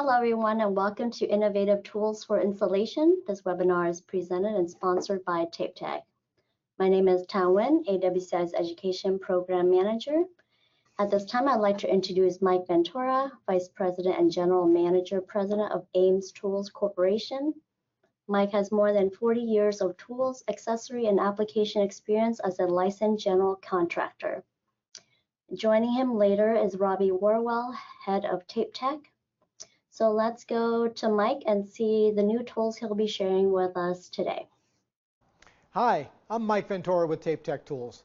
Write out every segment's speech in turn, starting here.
Hello, everyone, and welcome to Innovative Tools for Installation. This webinar is presented and sponsored by TapeTech. My name is Tan Nguyen, AWCI's Education Program Manager. At this time, I'd like to introduce Mike Ventura, Vice President and General Manager President of AMES Tools Corporation. Mike has more than 40 years of tools, accessory, and application experience as a licensed general contractor. Joining him later is Robbie Warwell, Head of TapeTech. So let's go to Mike and see the new tools he'll be sharing with us today. Hi, I'm Mike Ventura with TapeTech Tools.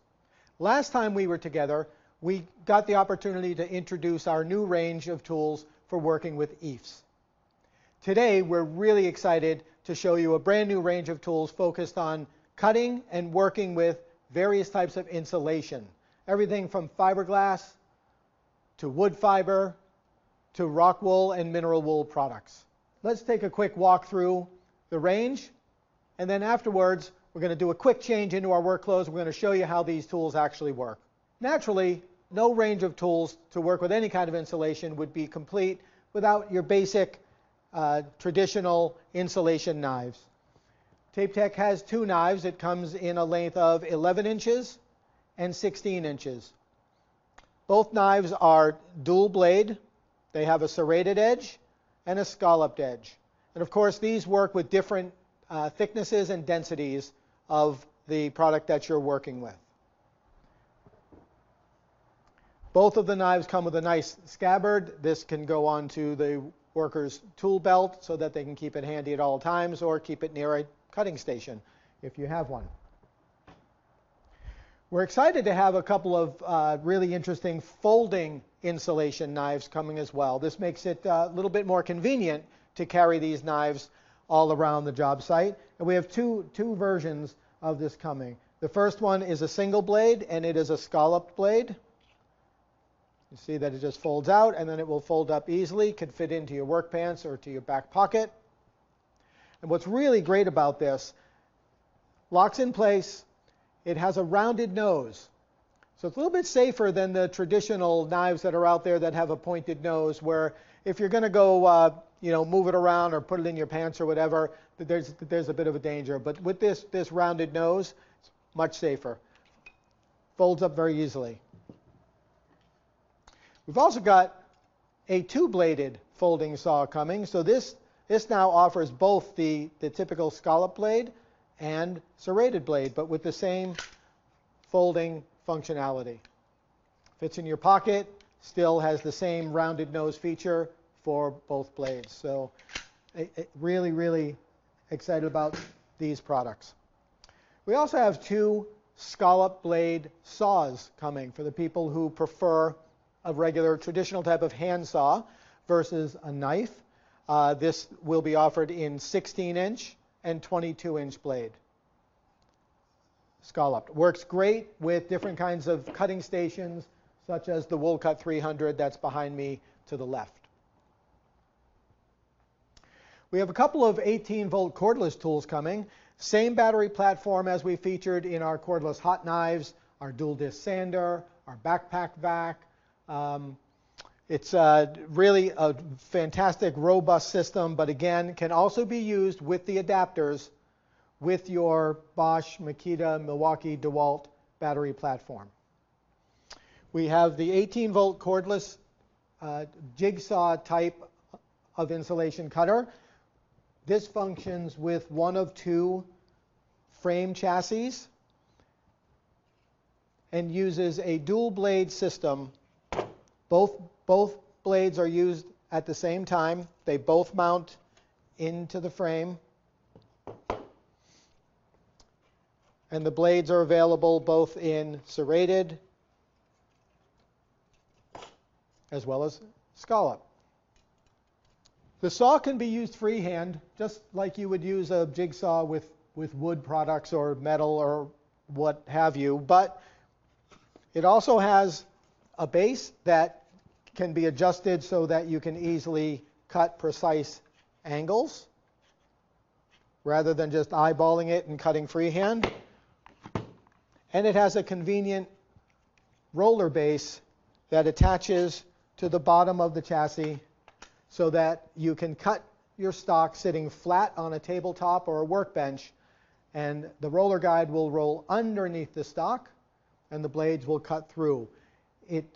Last time we were together, we got the opportunity to introduce our new range of tools for working with EIFS. Today, we're really excited to show you a brand new range of tools focused on cutting and working with various types of insulation. Everything from fiberglass to wood fiber to rock wool and mineral wool products. Let's take a quick walk through the range, and then afterwards we're going to do a quick change into our work clothes. We're going to show you how these tools actually work. Naturally, no range of tools to work with any kind of insulation would be complete without your basic traditional insulation knives. TapeTech has two knives. It comes in a length of 11 inches and 16 inches. Both knives are dual blade. They have a serrated edge and a scalloped edge. And of course, these work with different thicknesses and densities of the product that you're working with. Both of the knives come with a nice scabbard. This can go onto the worker's tool belt so that they can keep it handy at all times, or keep it near a cutting station if you have one. We're excited to have a couple of really interesting folding insulation knives coming as well. This makes it a little bit more convenient to carry these knives all around the job site. And we have two versions of this coming. The first one is a single blade, and it is a scalloped blade. You see that it just folds out, and then it will fold up easily. It could fit into your work pants or to your back pocket. And what's really great about this, locks in place. It has a rounded nose. So it's a little bit safer than the traditional knives that are out there that have a pointed nose, where if you're going to go move it around or put it in your pants or whatever, there's a bit of a danger. But with this rounded nose, it's much safer. Folds up very easily. We've also got a two-bladed folding saw coming. So this now offers both the typical scallop blade and serrated blade, but with the same folding functionality. Fits in your pocket, still has the same rounded nose feature for both blades. So really, really excited about these products. We also have two scallop blade saws coming for the people who prefer a regular traditional type of handsaw versus a knife. This will be offered in 16-inch and 22-inch blade. Scalloped. Works great with different kinds of cutting stations, such as the Wool Cut 300 that's behind me to the left. We have a couple of 18-volt cordless tools coming. Same battery platform as we featured in our cordless hot knives, our dual disc sander, our backpack vac. It's really a fantastic, robust system, but again, can also be used with the adapters with your Bosch, Makita, Milwaukee, DeWalt battery platform. We have the 18-volt cordless jigsaw type of insulation cutter. This functions with one of two frame chassis and uses a dual blade system. Both blades are used at the same time. They both mount into the frame. And the blades are available both in serrated as well as scallop. The saw can be used freehand, just like you would use a jigsaw with wood products or metal or what have you. But it also has a base that can be adjusted so that you can easily cut precise angles rather than just eyeballing it and cutting freehand. And it has a convenient roller base that attaches to the bottom of the chassis so that you can cut your stock sitting flat on a tabletop or a workbench, and the roller guide will roll underneath the stock and the blades will cut through. It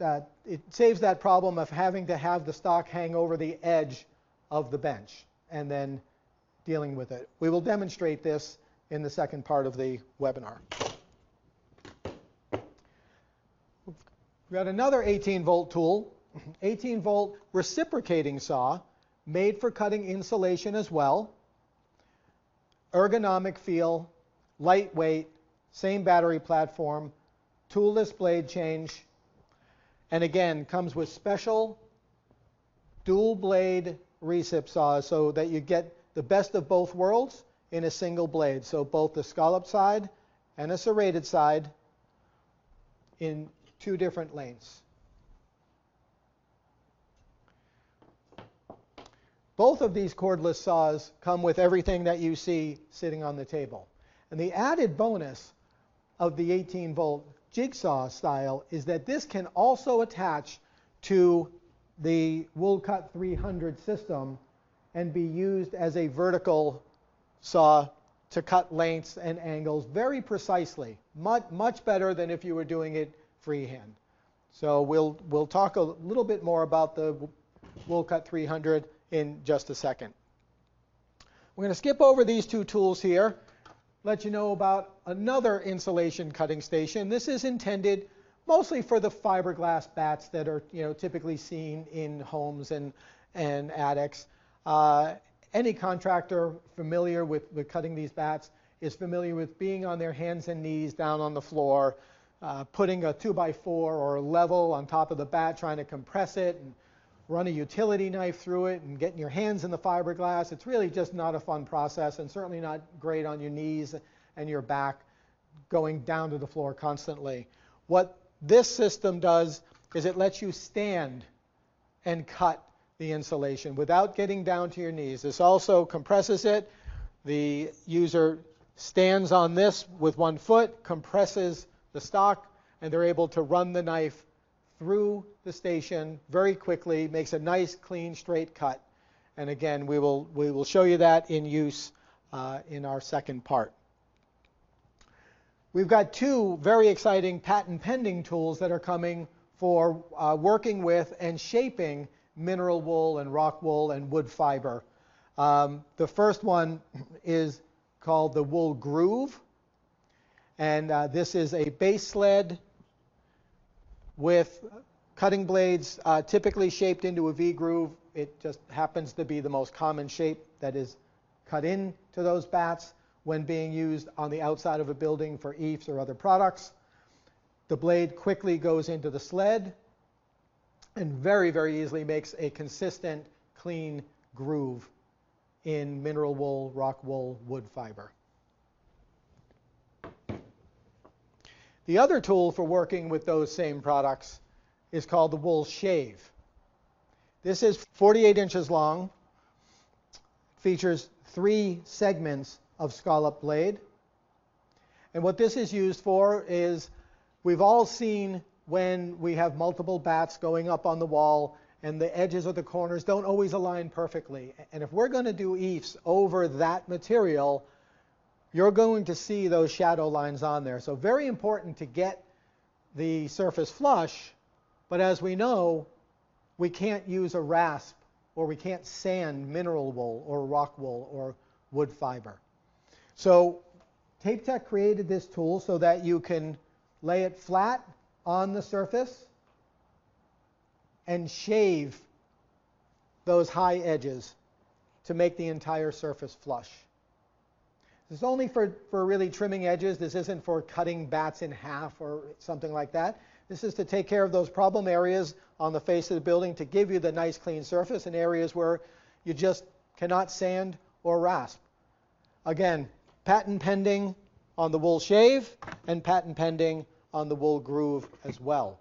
saves that problem of having to have the stock hang over the edge of the bench and then dealing with it. We will demonstrate this in the second part of the webinar. We've got another 18-volt tool, 18-volt reciprocating saw, made for cutting insulation as well. Ergonomic feel, lightweight, same battery platform, toolless blade change, and again comes with special dual blade recip saws so that you get the best of both worlds in a single blade. So both the scalloped side and a serrated side in 2 different lanes. Both of these cordless saws come with everything that you see sitting on the table. And the added bonus of the 18-volt jigsaw style is that this can also attach to the Woolcut 300 system and be used as a vertical saw to cut lengths and angles very precisely, much better than if you were doing it freehand. So we'll talk a little bit more about the Woolcut 300 in just a second. We're going to skip over these 2 tools here, let you know about another insulation cutting station. This is intended mostly for the fiberglass bats that are typically seen in homes and attics. Any contractor familiar with cutting these bats is familiar with being on their hands and knees down on the floor, putting a 2x4 or a level on top of the bat, trying to compress it and run a utility knife through it and getting your hands in the fiberglass. It's really just not a fun process, and certainly not great on your knees and your back going down to the floor constantly. What this system does is it lets you stand and cut the insulation without getting down to your knees. This also compresses it. The user stands on this with 1 foot, compresses the stock, and they're able to run the knife through the station very quickly, makes a nice, clean, straight cut. And again, we will show you that in use in our second part. We've got 2 very exciting patent-pending tools that are coming for working with and shaping mineral wool and rock wool and wood fiber. The first one is called the Wool Groove, and this is a base sled with cutting blades typically shaped into a V groove. It just happens to be the most common shape that is cut into those bats when being used on the outside of a building for EIFS or other products. The blade quickly goes into the sled and very, very easily makes a consistent, clean groove in mineral wool, rock wool, wood fiber. The other tool for working with those same products is called the Wool Shave. This is 48 inches long, features 3 segments of scallop blade. And what this is used for is, we've all seen when we have multiple bats going up on the wall and the edges of the corners don't always align perfectly. And if we're going to do EIFS over that material, you're going to see those shadow lines on there. So very important to get the surface flush, but as we know, we can't use a rasp or we can't sand mineral wool or rock wool or wood fiber. So TapeTech created this tool so that you can lay it flat on the surface and shave those high edges to make the entire surface flush. This is only for really trimming edges. This isn't for cutting bats in half or something like that. This is to take care of those problem areas on the face of the building to give you the nice clean surface in areas where you just cannot sand or rasp. Again, patent pending on the Wool Shave and patent pending on the Wool Groove as well.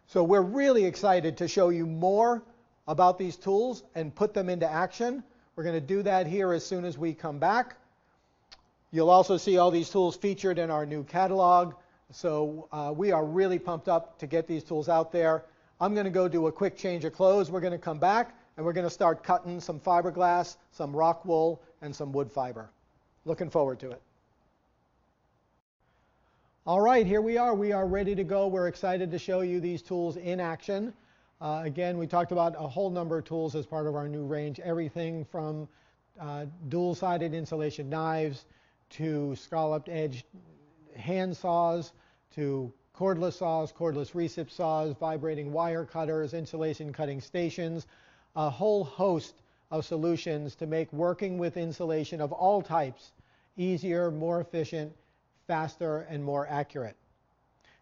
So we're really excited to show you more about these tools and put them into action. We're going to do that here as soon as we come back. You'll also see all these tools featured in our new catalog. So we are really pumped up to get these tools out there. I'm going to go do a quick change of clothes. We're going to come back, and we're going to start cutting some fiberglass, some rock wool, and some wood fiber. Looking forward to it. All right, here we are. We are ready to go. We're excited to show you these tools in action. Again, we talked about a whole number of tools as part of our new range, everything from dual-sided insulation knives to scalloped edge hand saws to cordless saws, cordless recip saws, vibrating wire cutters, insulation cutting stations, a whole host of solutions to make working with insulation of all types easier, more efficient, faster, and more accurate.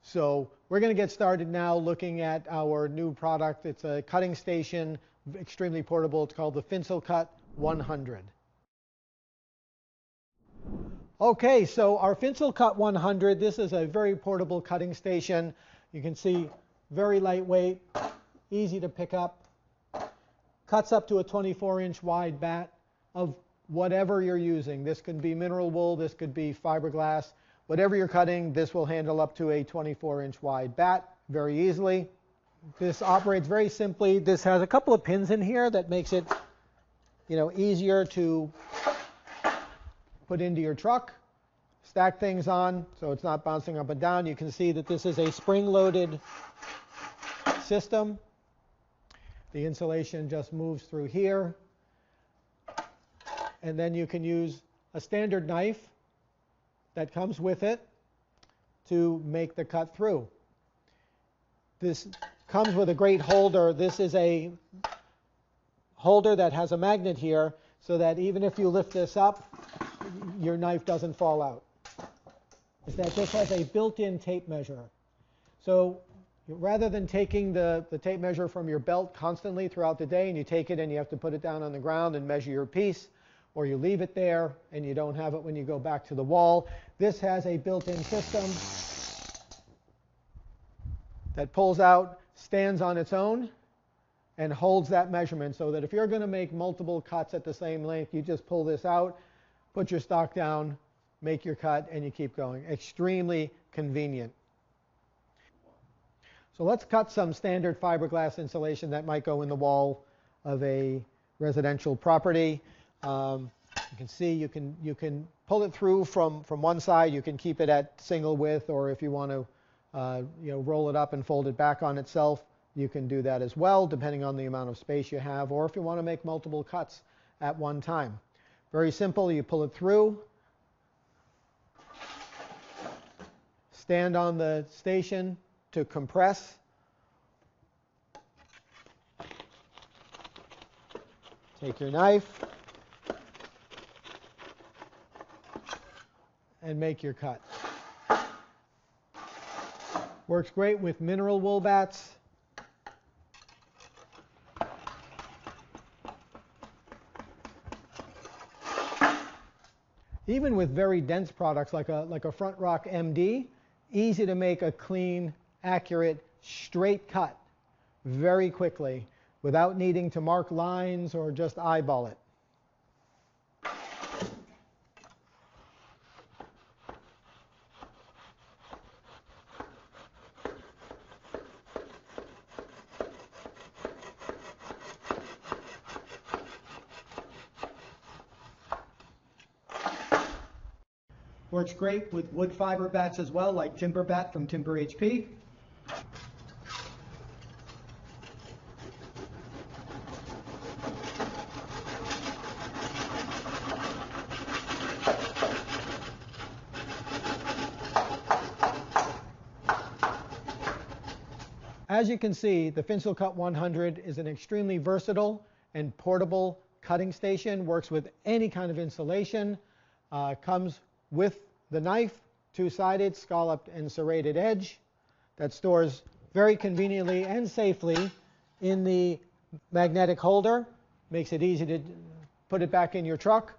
So we're going to get started now looking at our new product. It's a cutting station, extremely portable. It's called the FincelCut 100. Okay, so our FincelCut 100, this is a very portable cutting station. You can see very lightweight, easy to pick up, cuts up to a 24-inch wide bat of whatever you're using. This could be mineral wool, this could be fiberglass. Whatever you're cutting, this will handle up to a 24-inch wide bat very easily. This operates very simply. This has a couple of pins in here that makes it, easier to put into your truck, stack things on so it's not bouncing up and down. You can see that this is a spring-loaded system. The insulation just moves through here. And then you can use a standard knife that comes with it to make the cut through. This comes with a great holder. This is a holder that has a magnet here so that even if you lift this up, your knife doesn't fall out. Is that this has a built-in tape measure. So rather than taking the tape measure from your belt constantly throughout the day, and you take it and you have to put it down on the ground and measure your piece, or you leave it there and you don't have it when you go back to the wall, this has a built-in system that pulls out, stands on its own, and holds that measurement so that if you're going to make multiple cuts at the same length, you just pull this out, put your stock down, make your cut, and you keep going. Extremely convenient. So let's cut some standard fiberglass insulation that might go in the wall of a residential property. You can see you can pull it through from one side. You can keep it at single width, or if you want to roll it up and fold it back on itself, you can do that as well, depending on the amount of space you have, or if you want to make multiple cuts at one time. Very simple. You pull it through, stand on the station to compress, take your knife, and make your cut. Works great with mineral wool bats. Even with very dense products like a Front Rock MD, easy to make a clean, accurate, straight cut very quickly without needing to mark lines or just eyeball it. Works great with wood fiber bats as well, like Timber Bat from Timber HP. As you can see, the FincelCut 100 is an extremely versatile and portable cutting station. Works with any kind of insulation. Comes with the knife, two-sided, scalloped and serrated edge that stores very conveniently and safely in the magnetic holder. Makes it easy to put it back in your truck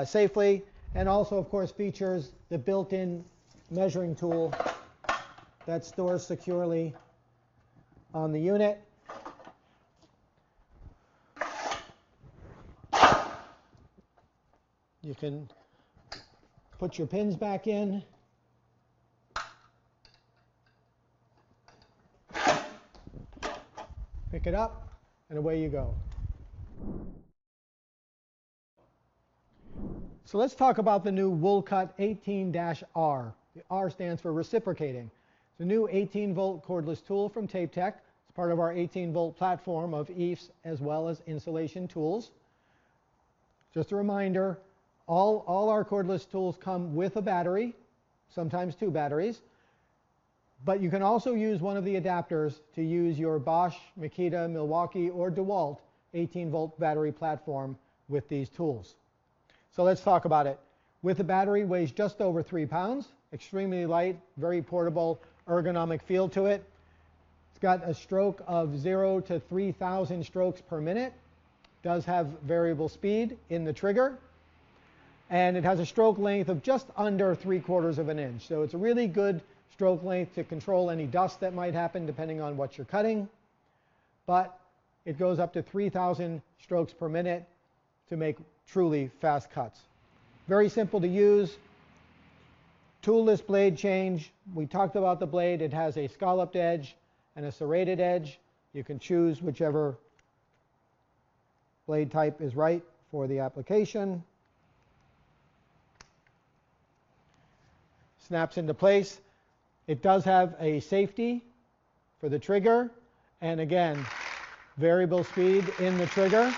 safely, and also, of course, features the built-in measuring tool that stores securely on the unit. You can put your pins back in. Pick it up, and away you go. So let's talk about the new Woolcut 18-R. The R stands for reciprocating. It's a new 18-volt cordless tool from TapeTech. It's part of our 18-volt platform of EIFS as well as insulation tools. Just a reminder, all our cordless tools come with a battery, sometimes 2 batteries. But you can also use one of the adapters to use your Bosch, Makita, Milwaukee, or DeWalt 18-volt battery platform with these tools. So let's talk about it. With the battery, weighs just over 3 pounds, extremely light, very portable, ergonomic feel to it. It's got a stroke of 0 to 3,000 strokes per minute. Does have variable speed in the trigger. And it has a stroke length of just under 3/4 of an inch. So it's a really good stroke length to control any dust that might happen depending on what you're cutting. But it goes up to 3,000 strokes per minute to make truly fast cuts. Very simple to use. Toolless blade change. We talked about the blade. It has a scalloped edge and a serrated edge. You can choose whichever blade type is right for the application. Snaps into place. It does have a safety for the trigger, and again, variable speed in the trigger.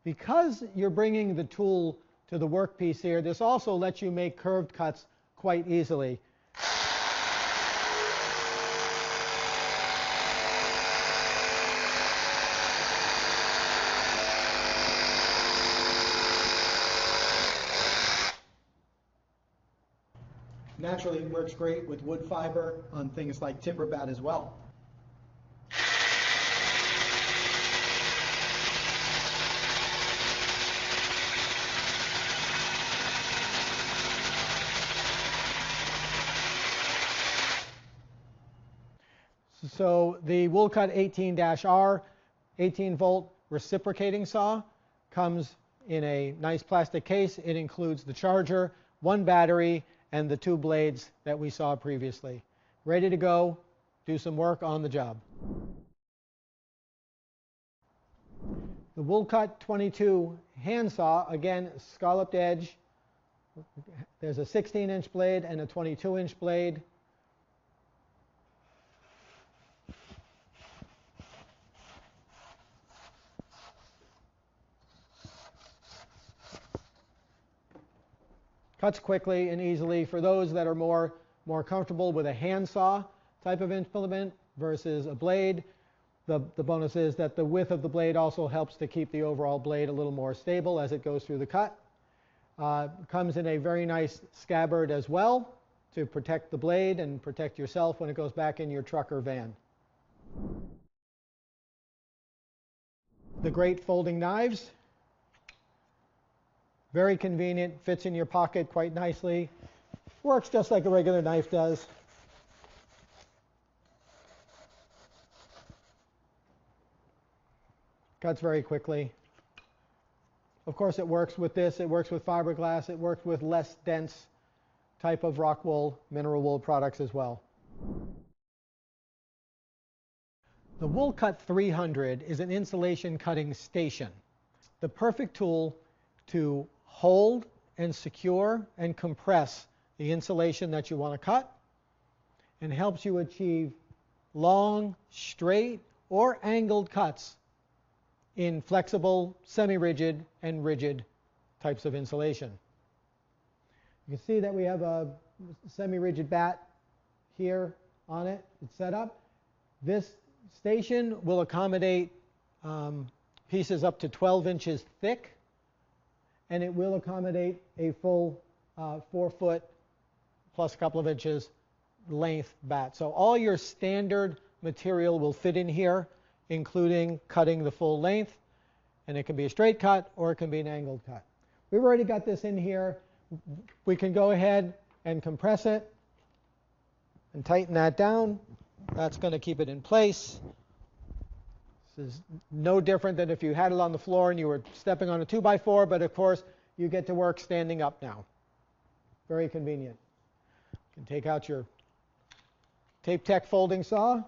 Because you're bringing the tool to the workpiece here, this also lets you make curved cuts quite easily. Naturally, it works great with wood fiber on things like timber bat as well. So the Woolcut 18-R 18-volt reciprocating saw comes in a nice plastic case. It includes the charger, 1 battery, and the 2 blades that we saw previously. Ready to go, do some work on the job. The Woolcut 22 handsaw, again, scalloped edge. There's a 16-inch blade and a 22-inch blade. Cuts quickly and easily. For those that are more comfortable with a handsaw type of implement versus a blade, the bonus is that the width of the blade also helps to keep the overall blade a little more stable as it goes through the cut. Comes in a very nice scabbard as well to protect the blade and protect yourself when it goes back in your truck or van. The great folding knives. Very convenient, fits in your pocket quite nicely. Works just like a regular knife does. Cuts very quickly. Of course, it works with this. It works with fiberglass. It works with less dense type of rock wool, mineral wool products as well. The Woolcut 300 is an insulation cutting station. The perfect tool to hold and secure and compress the insulation that you want to cut, and helps you achieve long, straight, or angled cuts in flexible, semi-rigid, and rigid types of insulation. You can see that we have a semi-rigid bat here on it. It's set up. This station will accommodate pieces up to 12 inches thick, and it will accommodate a full 4 foot plus a couple of inches length bat. So all your standard material will fit in here, including cutting the full length, and it can be a straight cut or it can be an angled cut. We've already got this in here. We can go ahead and compress it and tighten that down. That's going to keep it in place. This is no different than if you had it on the floor and you were stepping on a 2x4, but of course you get to work standing up now. Very convenient. You can take out your TapeTech folding saw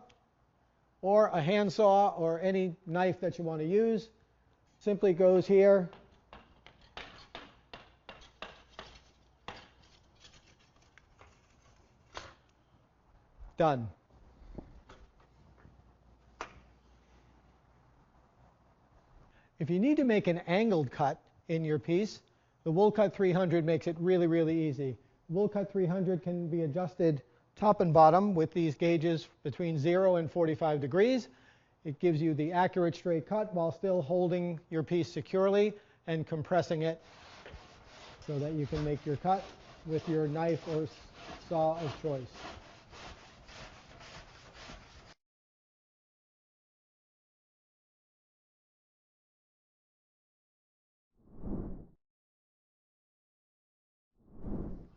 or a handsaw or any knife that you want to use. Simply goes here. Done. If you need to make an angled cut in your piece, the Woolcut 300 makes it really, really easy. Woolcut 300 can be adjusted top and bottom with these gauges between 0 and 45 degrees. It gives you the accurate straight cut while still holding your piece securely and compressing it so that you can make your cut with your knife or saw of choice.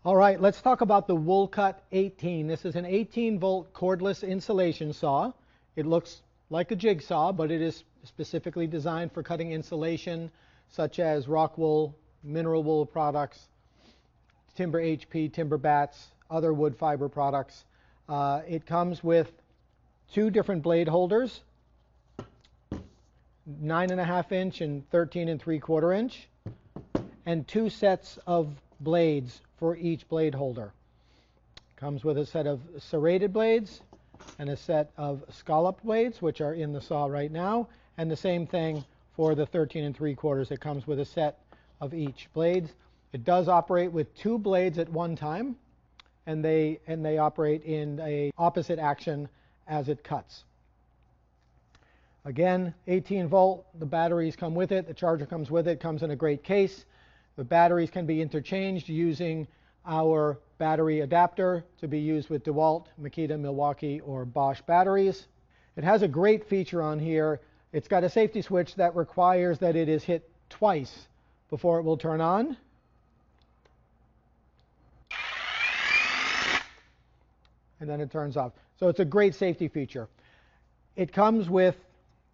All right, let's talk about the Woolcut 18. This is an 18-volt cordless insulation saw. It looks like a jigsaw, but it is specifically designed for cutting insulation, such as rock wool, mineral wool products, timber HP, timber bats, other wood fiber products. It comes with two different blade holders, 9.5 inch and 13 3/4 inch, and two sets of blades for each blade holder. Comes with a set of serrated blades and a set of scalloped blades, which are in the saw right now, and the same thing for the 13 3/4. It comes with a set of each blades. It does operate with two blades at one time, and they operate in a opposite action as it cuts. Again, 18 volt, the batteries come with it, the charger comes with it, comes in a great case. The batteries can be interchanged using our battery adapter to be used with DeWalt, Makita, Milwaukee, or Bosch batteries. It has a great feature on here. It's got a safety switch that requires that it is hit twice before it will turn on. And then it turns off. So it's a great safety feature. It comes with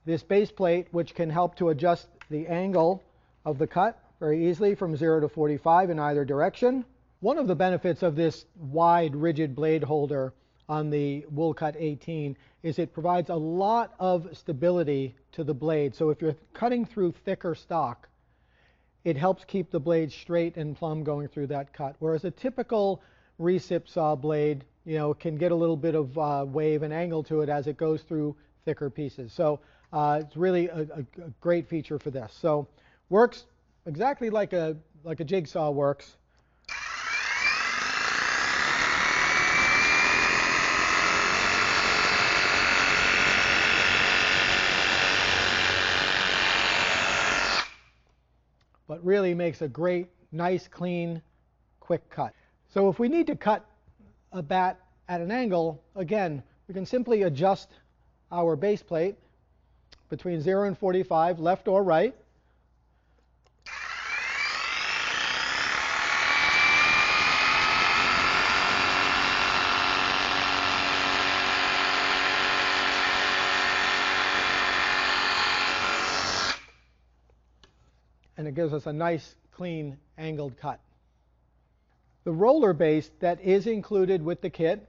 this base plate, which can help to adjust the angle of the cut very easily from 0 to 45 in either direction. One of the benefits of this wide, rigid blade holder on the Woolcut 18 is it provides a lot of stability to the blade. So if you're cutting through thicker stock, it helps keep the blade straight and plumb going through that cut. Whereas a typical recip saw blade, can get a little bit of wave and angle to it as it goes through thicker pieces. So it's really a great feature for this. So works exactly like a jigsaw works. But really makes a great, nice, clean, quick cut. So if we need to cut a bat at an angle, again, we can simply adjust our base plate between 0 and 45, left or right. And it gives us a nice, clean, angled cut. The roller base that is included with the kit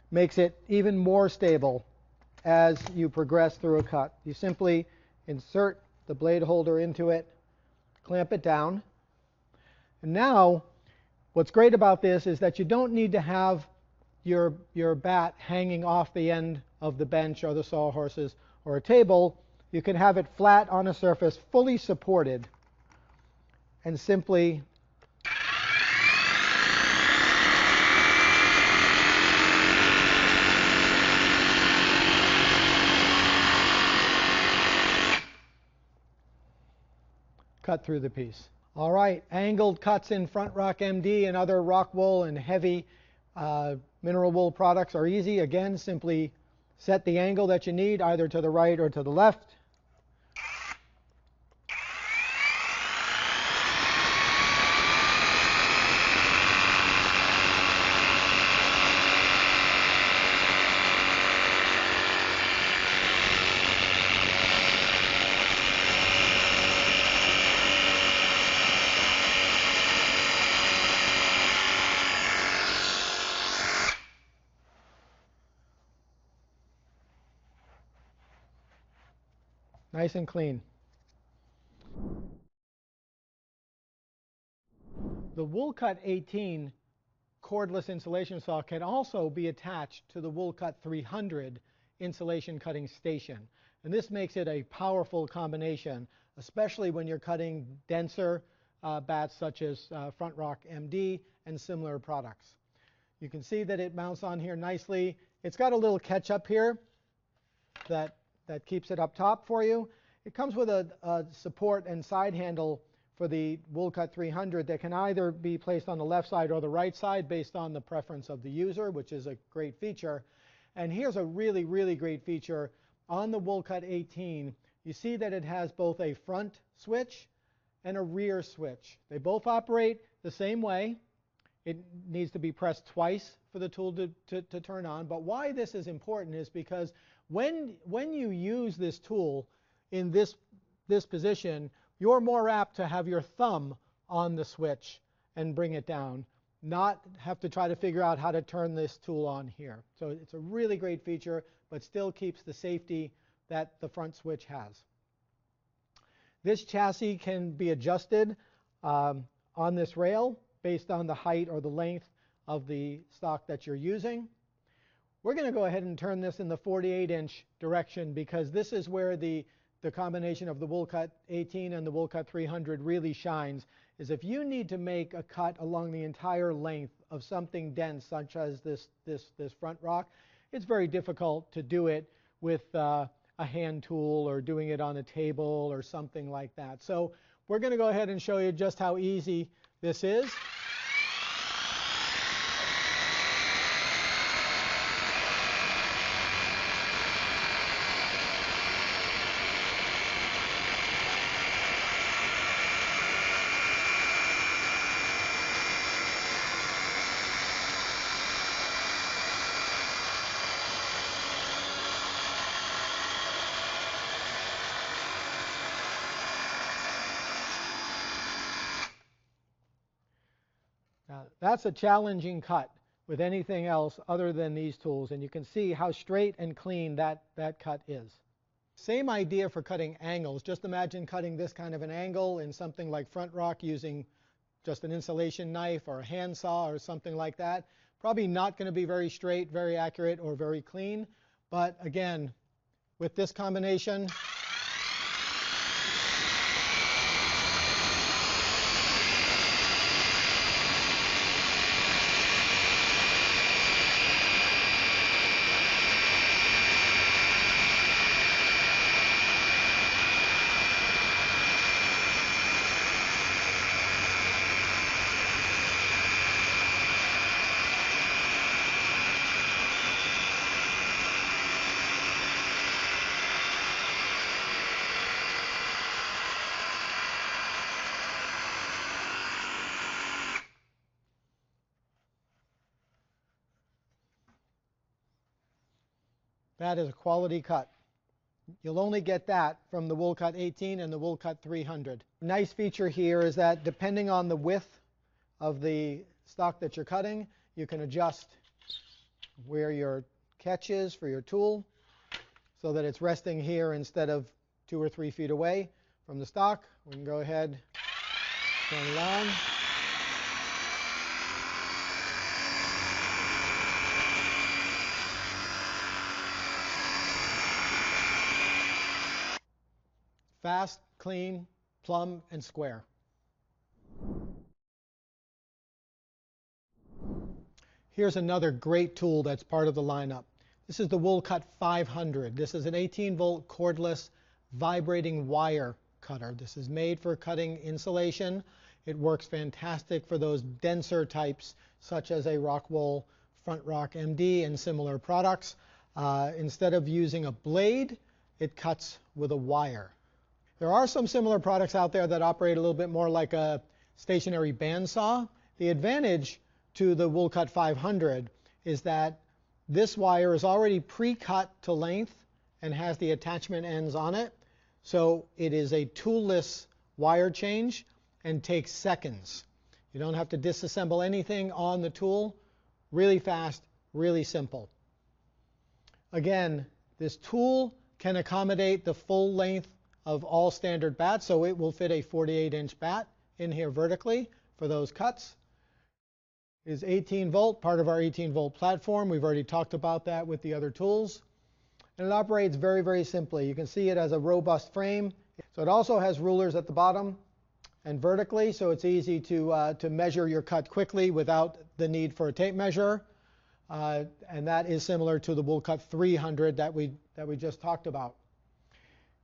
makes it even more stable as you progress through a cut. You simply insert the blade holder into it, clamp it down. And now, what's great about this is that you don't need to have your bat hanging off the end of the bench or the sawhorses or a table. You can have it flat on a surface, fully supported, and simply cut through the piece. All right, angled cuts in Front Rock MD and other rock wool and heavy mineral wool products are easy. Again, simply set the angle that you need either to the right or to the left. Nice and clean. The Woolcut 18 cordless insulation saw can also be attached to the Woolcut 300 insulation cutting station. And this makes it a powerful combination, especially when you're cutting denser bats such as Front Rock MD and similar products. You can see that it mounts on here nicely. It's got a little catch up here that keeps it up top for you. It comes with a support and side handle for the Woolcut 300 that can either be placed on the left side or the right side based on the preference of the user, which is a great feature. And here's a really, really great feature. On the Woolcut 18, you see that it has both a front switch and a rear switch. They both operate the same way. It needs to be pressed twice for the tool to turn on. But why this is important is because when you use this tool in this position, you're more apt to have your thumb on the switch and bring it down, not have to try to figure out how to turn this tool on here. So it's a really great feature, but still keeps the safety that the front switch has. This chassis can be adjusted on this rail based on the height or the length of the stock that you're using. We're going to go ahead and turn this in the 48-inch direction because this is where the combination of the Woolcut 18 and the Woolcut 300 really shines, is if you need to make a cut along the entire length of something dense such as this front rock, it's very difficult to do it with a hand tool or doing it on a table or something like that. So we're going to go ahead and show you just how easy this is. Now, that's a challenging cut with anything else other than these tools, and you can see how straight and clean that cut is. Same idea for cutting angles. Just imagine cutting this kind of an angle in something like Front Rock using just an insulation knife or a handsaw or something like that. Probably not going to be very straight, very accurate, or very clean. But again, with this combination, that is a quality cut. You'll only get that from the Woolcut 18 and the Woolcut 300. Nice feature here is that depending on the width of the stock that you're cutting, you can adjust where your catch is for your tool so that it's resting here instead of 2 or 3 feet away from the stock. We can go ahead, turn it on. Fast, clean, plumb, and square. Here's another great tool that's part of the lineup. This is the Woolcut 500. This is an 18-volt cordless vibrating wire cutter. This is made for cutting insulation. It works fantastic for those denser types such as a Rockwool Front Rock MD and similar products. Instead of using a blade, it cuts with a wire. There are some similar products out there that operate a little bit more like a stationary bandsaw. The advantage to the Woolcut 500 is that this wire is already pre-cut to length and has the attachment ends on it. So it is a toolless wire change and takes seconds. You don't have to disassemble anything on the tool. Really fast, really simple. Again, this tool can accommodate the full length of all standard bats, so it will fit a 48-inch bat in here vertically for those cuts. It is 18 volt, part of our 18 volt platform. We've already talked about that with the other tools. And it operates very, very simply. You can see it has a robust frame. So it also has rulers at the bottom and vertically, so it's easy to measure your cut quickly without the need for a tape measure. And that is similar to the Woolcut 300 that we just talked about.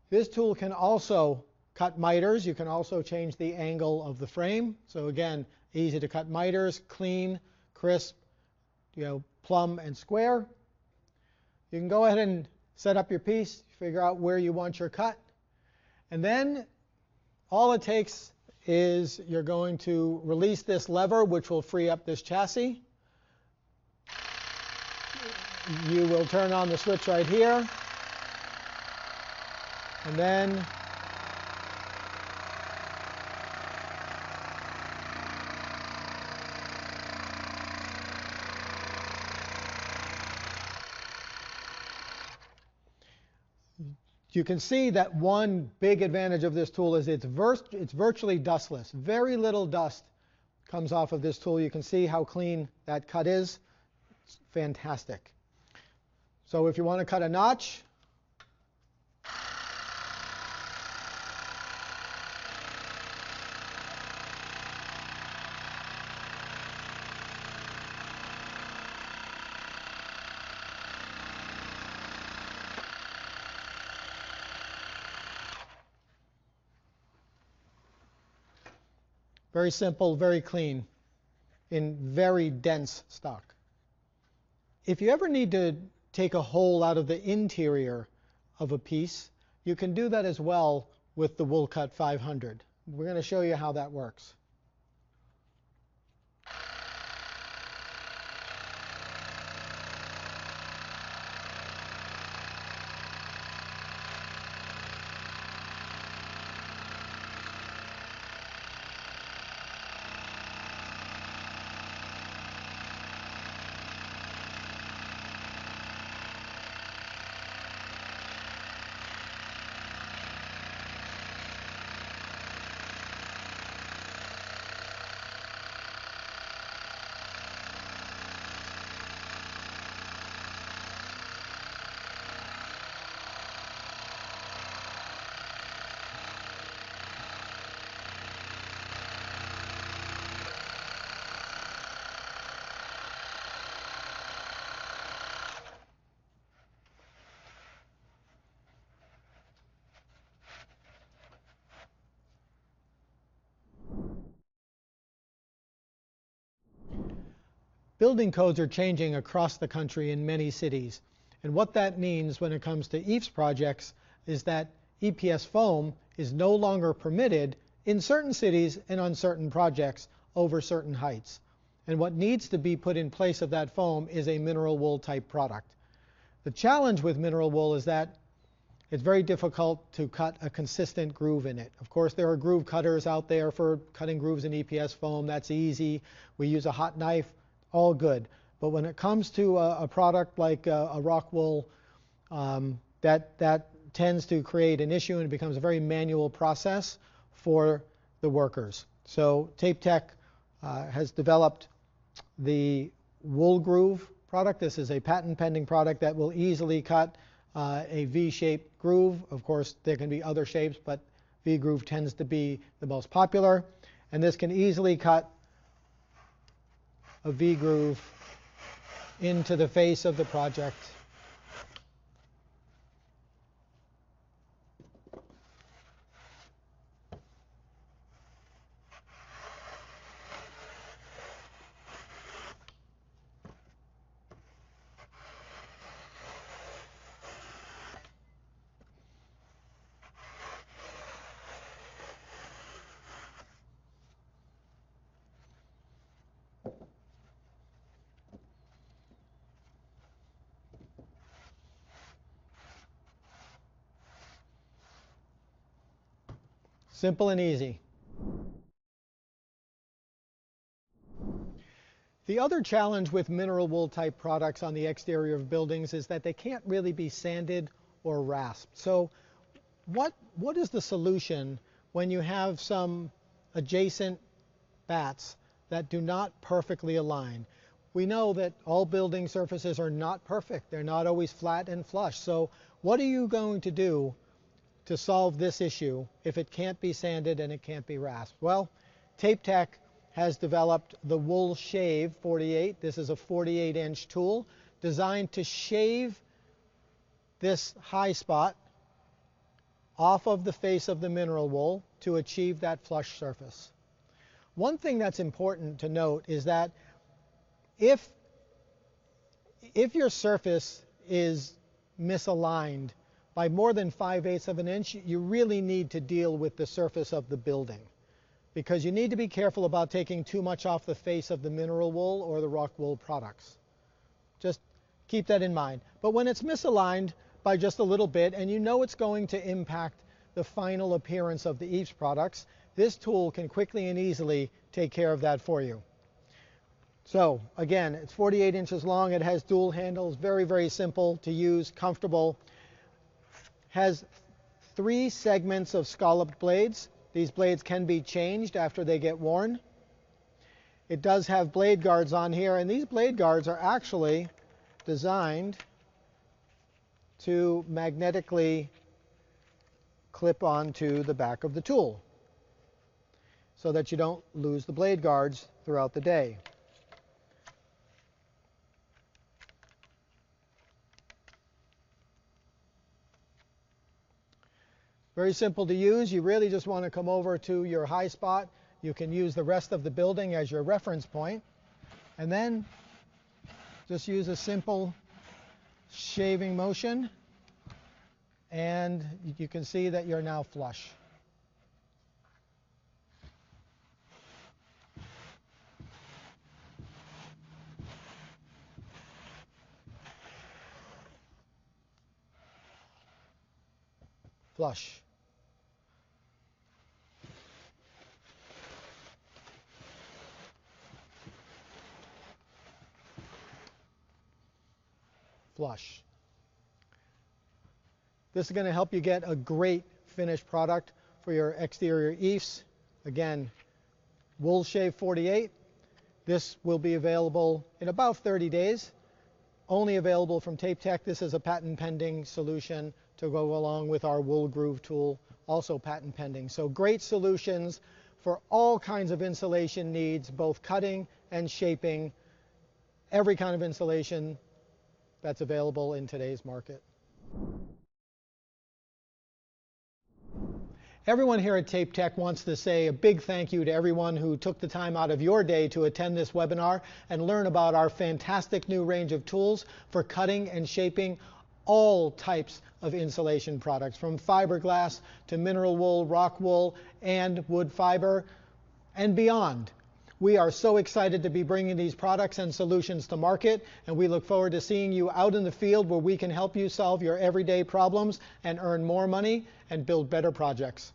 This tool can also cut miters. You can also change the angle of the frame. So again, easy to cut miters, clean, crisp, plumb and square. You can go ahead and set up your piece, figure out where you want your cut. And then all it takes is you're going to release this lever, which will free up this chassis. You will turn on the switch right here. And then you can see that one big advantage of this tool is it's virtually dustless. Very little dust comes off of this tool. You can see how clean that cut is. It's fantastic. So if you want to cut a notch, very simple, very clean, in very dense stock. If you ever need to take a hole out of the interior of a piece, you can do that as well with the Woolcut 500. We're going to show you how that works. Building codes are changing across the country in many cities. And what that means when it comes to EIFS projects is that EPS foam is no longer permitted in certain cities and on certain projects over certain heights. And what needs to be put in place of that foam is a mineral wool type product. The challenge with mineral wool is that it's very difficult to cut a consistent groove in it. Of course, there are groove cutters out there for cutting grooves in EPS foam. That's easy. We use a hot knife. All good. But when it comes to a product like a rock wool, that tends to create an issue and it becomes a very manual process for the workers. So TapeTech has developed the wool groove product. This is a patent pending product that will easily cut a V-shaped groove. Of course, there can be other shapes, but V groove tends to be the most popular. And this can easily cut a V groove into the face of the project. Simple and easy. The other challenge with mineral wool type products on the exterior of buildings is that they can't really be sanded or rasped. So what is the solution when you have some adjacent bats that do not perfectly align? We know that all building surfaces are not perfect. They're not always flat and flush. So what are you going to do to solve this issue if it can't be sanded and it can't be rasped? Well, TapeTech has developed the Wool Shave 48. This is a 48-inch tool designed to shave this high spot off of the face of the mineral wool to achieve that flush surface. One thing that's important to note is that if your surface is misaligned by more than 5/8 of an inch, you really need to deal with the surface of the building, because you need to be careful about taking too much off the face of the mineral wool or the rock wool products. Just keep that in mind. But when it's misaligned by just a little bit, and you know it's going to impact the final appearance of the EIFS products, this tool can quickly and easily take care of that for you. So again, it's 48 inches long. It has dual handles, very, very simple to use, comfortable. Has 3 segments of scalloped blades. These blades can be changed after they get worn. It does have blade guards on here, and these blade guards are actually designed to magnetically clip onto the back of the tool so that you don't lose the blade guards throughout the day. Very simple to use. You really just want to come over to your high spot. You can use the rest of the building as your reference point, and then just use a simple shaving motion, and you can see that you're now flush. Flush. Flush. This is going to help you get a great finished product for your exterior EIFS. Again, Wool Shave 48. This will be available in about 30 days. Only available from TapeTech. This is a patent pending solution to go along with our Wool Groove tool, also patent pending. So great solutions for all kinds of insulation needs, both cutting and shaping, every kind of insulation that's available in today's market. Everyone here at TapeTech wants to say a big thank you to everyone who took the time out of your day to attend this webinar and learn about our fantastic new range of tools for cutting and shaping all types of insulation products, from fiberglass to mineral wool, rock wool, and wood fiber, and beyond. We are so excited to be bringing these products and solutions to market, and we look forward to seeing you out in the field where we can help you solve your everyday problems and earn more money and build better projects.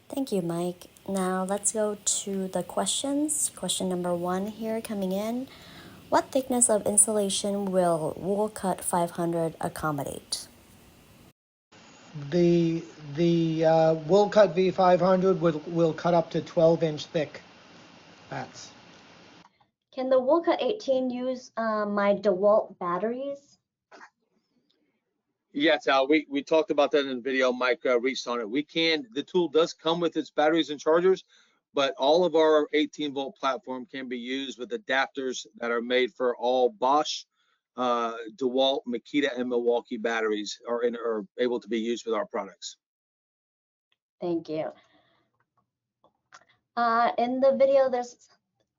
Thank you, Mike. Now let's go to the questions. Question number 1 here coming in. What thickness of insulation will Wool Cut 500 accommodate? The Wool Cut V500 will cut up to 12-inch thick bats. Can the Wool Cut 18 use my DeWalt batteries? Yes, Al, we talked about that in the video. Mike reached on it. The tool does come with its batteries and chargers, but all of our 18-volt platform can be used with adapters that are made for all Bosch, DeWalt, Makita, and Milwaukee batteries are able to be used with our products. Thank you. In the video,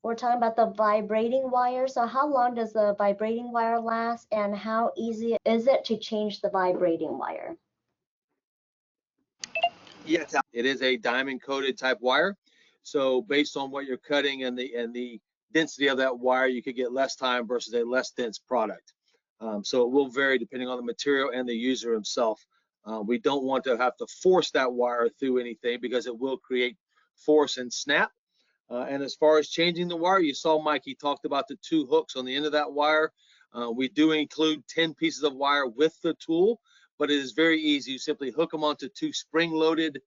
we're talking about the vibrating wire. So how long does the vibrating wire last, and how easy is it to change the vibrating wire? Yes, it is a diamond coated type wire. So based on what you're cutting and the density of that wire, you could get less time versus a less dense product. So it will vary depending on the material and the user himself. We don't want to have to force that wire through anything because it will create force and snap. And as far as changing the wire, you saw Mike, he talked about the 2 hooks on the end of that wire. We do include 10 pieces of wire with the tool, but it is very easy. You simply hook them onto two spring-loaded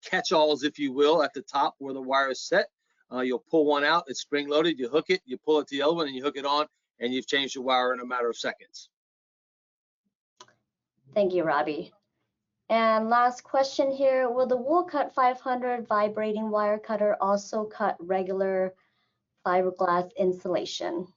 catch-alls, if you will, at the top where the wire is set. You'll pull one out, it's spring-loaded, you hook it, you pull it to the other one, and you hook it on, and you've changed your wire in a matter of seconds. Thank you, Robbie. And last question here, will the Woolcut 500 vibrating wire cutter also cut regular fiberglass insulation?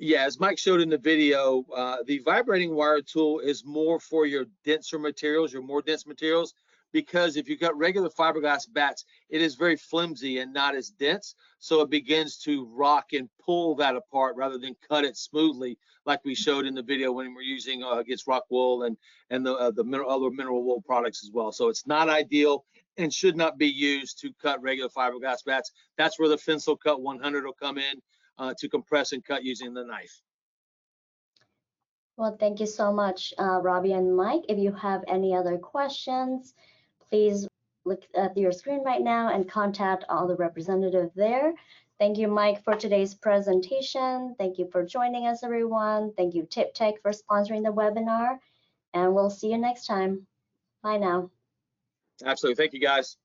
Yeah, as Mike showed in the video, the vibrating wire tool is more for your denser materials, your more dense materials, because if you've got regular fiberglass bats, it is very flimsy and not as dense, so it begins to rock and pull that apart rather than cut it smoothly like we showed in the video when we're using against rock wool and the other mineral wool products as well. So it's not ideal and should not be used to cut regular fiberglass bats. That's where the Fencel Cut 100 will come in. To compress and cut using the knife. Well, thank you so much, Robbie and Mike. If you have any other questions, please look at your screen right now and contact all the representatives there. Thank you, Mike, for today's presentation. Thank you for joining us, everyone. Thank you, TapeTech, for sponsoring the webinar. And we'll see you next time. Bye now. Absolutely. Thank you, guys.